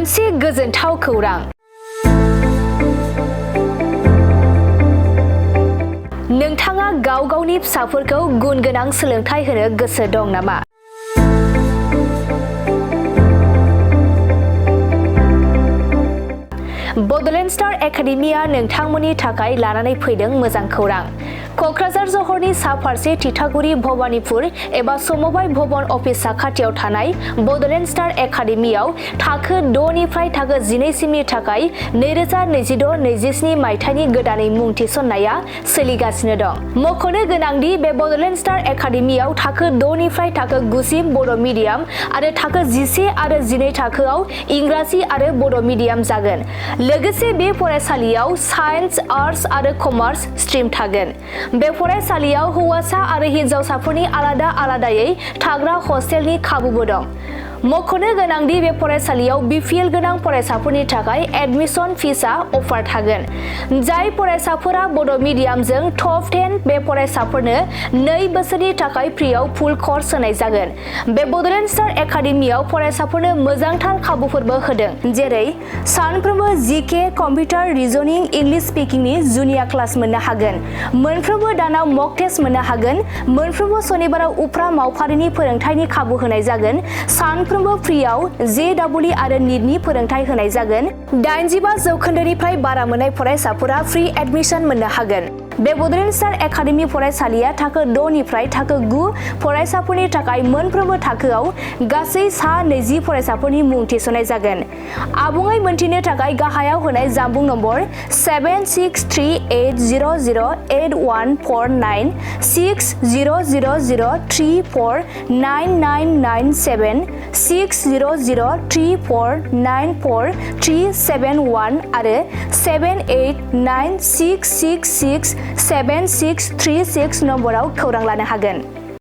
मोनसे गोजोनथाव खौरां। नोंथाङा गाव गावनि फिसाफोरखौ गुन गोनां सोलोंथाइ होनो गोसो दं नामा? बड'लेण्ड स्टार एकाडेमिया नोंथांमोननि थाखाय लानानै फैदों मोजां खौरां। क'क्राझार जहरनि सा फारसे तितागुरि भबानिपुर एबा समबाय भवन अफिस साखाथियाव थानाय बड'लेण्ड स्टार एकाडेमियाव थाखो 6 निफ्राय थाखो 12 सिमनि थाखाय 2026-27 मायथाइनि गोदानै मुं थिसननाया सोलिगासिनो दं। मख'नो गोनांदि बे बड'लेण्ड स्टार एकाडेमियाव थाखो 6 निफ्राय थाखो 9 सिम बर' मिडियाम आरो थाखो 11 आरो 12 थाखोआव इंराजि आरो बर' मिडियाम जागोन। लोगोसे बे फरायसालियाव साइन्स, आर्टस आरो कमार्स स्ट्रिम थागोन। बे फरायसालियाव हौवासा आरो हिन्जावसाफोरनि आलादा आलादायै थाग्रा हस्टेलनि खाबुबो दं। मख'नो गोनांदि बे फरायसालियाव बिपिएल गोनां फरायसाफोरनि थाखाय एडमिशन फिसआ अफार थागोन। जाय फरायसाफोरा बर' मिडियामजों टप 10 बे फरायसाफोरनो 2 बोसोरनि थाखाय फ्रियाव फुल कर्स होनाय जागोन। बे बड'लेण्ड स्टार एकाडेमियाव फरायसाफोरनो मोजांथार खाबुफोरबो होदों, जेरै सानफ्रोमबो जीके, कम्पिउटार, रिजनिं, इंलिश स्पिकिंनि जुनिया क्लास मोननो हागोन। मोनफ्रोमबो दानाव मक टेस्ट मोननो हागोन। मोनफ्रोमबो सनिबाराव उफ्रा मावफारिनि फोरोंथायनि खाबु होनाय जागोन। सानफ्रोमबो फ्रियाव JEE आरो नीटनि फोरोंथाय होनाय जागोन। 85% बारा मोननाय फरायसाफोरा फ्रि एडमिशन मोननो हागोन। बे बड'लेण्ड स्टार एकाडेमि फरायसालिया थाखो 6 निफ्राय थाखो 9 फरायसाफोरनि थाखाय मोनफ्रोमबो थाखोआव गासै 20 फरायसाफोरनि मुं थिसननाय जागोन। आबुङै मोनथिनो थाखाय गाहायाव होनाय जानबुं नम्बर 7638008149 6000349997 6003494371 आरो 7896667636 नम्बराव खौरां लानो हागोन।